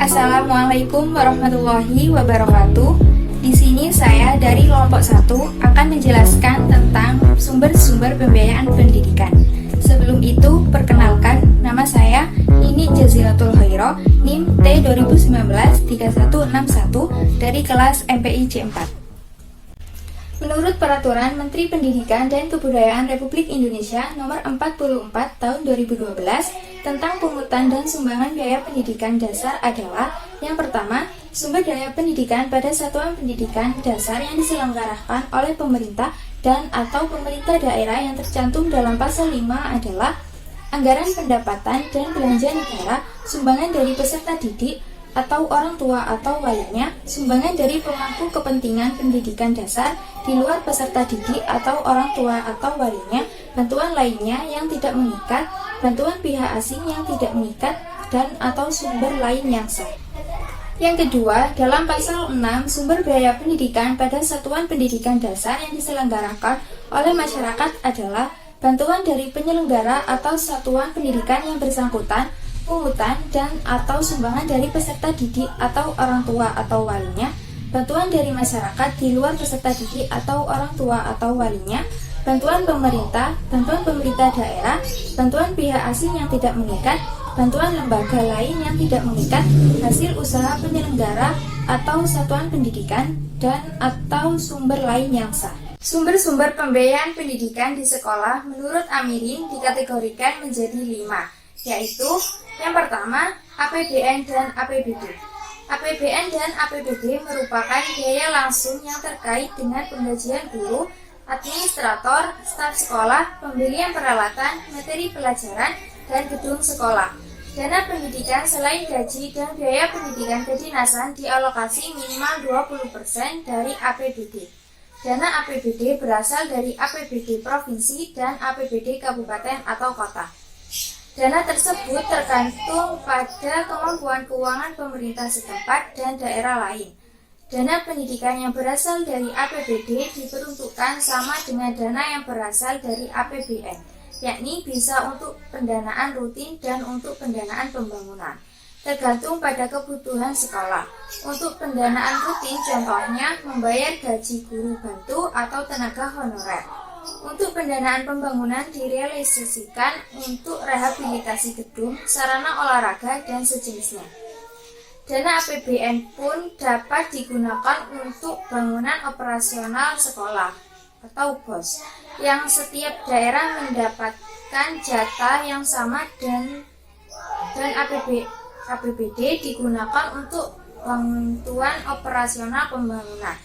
Assalamualaikum warahmatullahi wabarakatuh. Di sini saya dari kelompok 1 akan menjelaskan tentang sumber-sumber pembiayaan pendidikan. Sebelum itu, perkenalkan, nama saya Nini Jazilatul Khairo, NIM T 2019-3161 dari kelas MPI C4. Menurut Peraturan Menteri Pendidikan dan Kebudayaan Republik Indonesia Nomor 44 Tahun 2012 tentang pungutan dan sumbangan biaya pendidikan dasar adalah: yang pertama, sumber daya pendidikan pada satuan pendidikan dasar yang diselenggarakan oleh pemerintah dan atau pemerintah daerah yang tercantum dalam pasal 5 adalah anggaran pendapatan dan belanja negara, sumbangan dari peserta didik atau orang tua atau walinya, sumbangan dari pemangku kepentingan pendidikan dasar di luar peserta didik atau orang tua atau walinya, bantuan lainnya yang tidak mengikat, bantuan pihak asing yang tidak mengikat, dan atau sumber lain yang sah. Yang kedua, dalam pasal 6, sumber biaya pendidikan pada satuan pendidikan dasar yang diselenggarakan oleh masyarakat adalah bantuan dari penyelenggara atau satuan pendidikan yang bersangkutan, pungutan dan atau sumbangan dari peserta didik atau orang tua atau walinya, bantuan dari masyarakat di luar peserta didik atau orang tua atau walinya, bantuan pemerintah daerah, bantuan pihak asing yang tidak mengikat, bantuan lembaga lain yang tidak mengikat, hasil usaha penyelenggara atau satuan pendidikan, dan atau sumber lain yang sah. Sumber-sumber pembiayaan pendidikan di sekolah menurut Amirin dikategorikan menjadi 5, yaitu yang pertama, APBN dan APBD. APBN dan APBD merupakan biaya langsung yang terkait dengan penggajian guru, administrator, staf sekolah, pembelian peralatan, materi pelajaran, dan gedung sekolah. Dana pendidikan selain gaji dan biaya pendidikan kedinasan dialokasi minimal 20% dari APBD. Dana APBD berasal dari APBD provinsi dan APBD kabupaten atau kota. Dana tersebut tergantung pada kemampuan keuangan pemerintah setempat dan daerah lain. Dana pendidikan yang berasal dari APBD diperuntukkan sama dengan dana yang berasal dari APBN, yakni bisa untuk pendanaan rutin dan untuk pendanaan pembangunan, tergantung pada kebutuhan sekolah. Untuk pendanaan rutin contohnya membayar gaji guru bantu atau tenaga honorer. Untuk pendanaan pembangunan direalisasikan untuk rehabilitasi gedung, sarana olahraga, dan sejenisnya. Dana APBN pun dapat digunakan untuk bangunan operasional sekolah atau BOS, yang setiap daerah mendapatkan jatah yang sama dan APBD digunakan untuk bantuan operasional pembangunan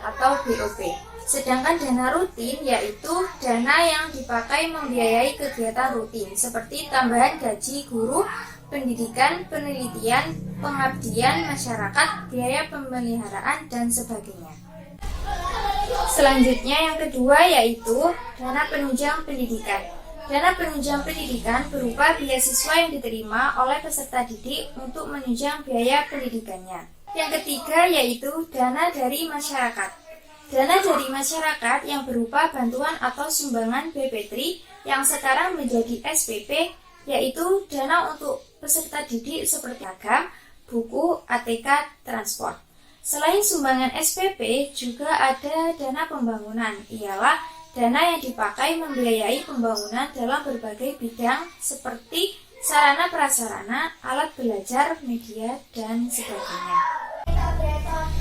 atau BOP. Sedangkan dana rutin yaitu dana yang dipakai membiayai kegiatan rutin seperti tambahan gaji guru, pendidikan, penelitian, pengabdian masyarakat, biaya pemeliharaan, dan sebagainya. Selanjutnya yang kedua yaitu dana penunjang pendidikan. Dana penunjang pendidikan berupa beasiswa yang diterima oleh peserta didik untuk menunjang biaya pendidikannya. Yang ketiga yaitu dana dari masyarakat. Dana dari masyarakat yang berupa bantuan atau sumbangan BP3 yang sekarang menjadi SPP, yaitu dana untuk peserta didik seperti seragam, buku, ATK, transport. Selain sumbangan SPP, juga ada dana pembangunan, ialah dana yang dipakai membiayai pembangunan dalam berbagai bidang seperti sarana prasarana, alat belajar, media, dan sebagainya.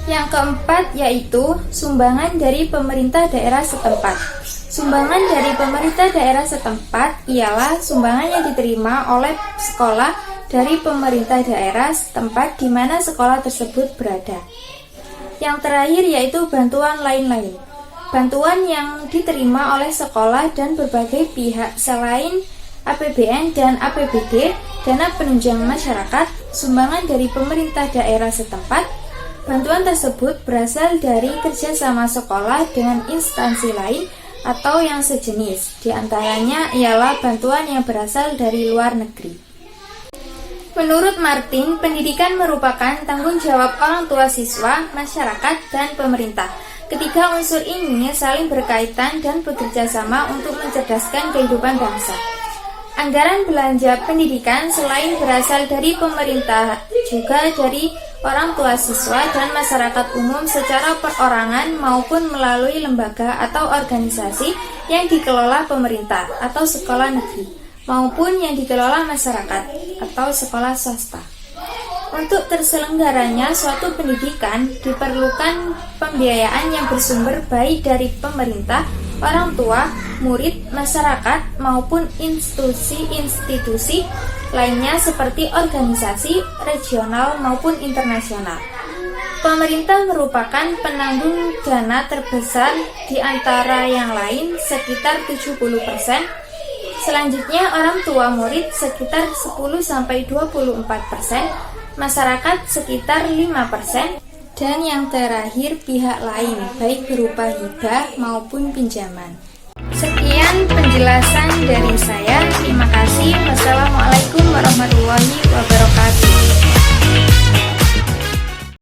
Yang keempat yaitu sumbangan dari pemerintah daerah setempat. Sumbangan dari pemerintah daerah setempat ialah sumbangan yang diterima oleh sekolah dari pemerintah daerah setempat di mana sekolah tersebut berada. Yang terakhir yaitu bantuan lain-lain. Bantuan yang diterima oleh sekolah dan berbagai pihak selain APBN dan APBD, dana penunjang masyarakat, sumbangan dari pemerintah daerah setempat. Bantuan tersebut berasal dari kerjasama sekolah dengan instansi lain atau yang sejenis. Di antaranya ialah bantuan yang berasal dari luar negeri. Menurut Martin, pendidikan merupakan tanggung jawab orang tua siswa, masyarakat, dan pemerintah. Ketiga unsur ini saling berkaitan dan bekerja sama untuk mencerdaskan kehidupan bangsa. Anggaran belanja pendidikan selain berasal dari pemerintah, juga dari orang tua siswa dan masyarakat umum secara perorangan maupun melalui lembaga atau organisasi yang dikelola pemerintah atau sekolah negeri, maupun yang dikelola masyarakat atau sekolah swasta. Untuk terselenggaranya suatu pendidikan diperlukan pembiayaan yang bersumber baik dari pemerintah, orang tua, murid, masyarakat, maupun institusi-institusi lainnya seperti organisasi regional maupun internasional. Pemerintah merupakan penanggung dana terbesar di antara yang lain sekitar 70%. Selanjutnya orang tua murid sekitar 10-24%, masyarakat sekitar 5%, dan yang terakhir pihak lain baik berupa hibah maupun pinjaman. Sekian penjelasan dari saya. Terima kasih. Wassalamualaikum warahmatullahi wabarakatuh.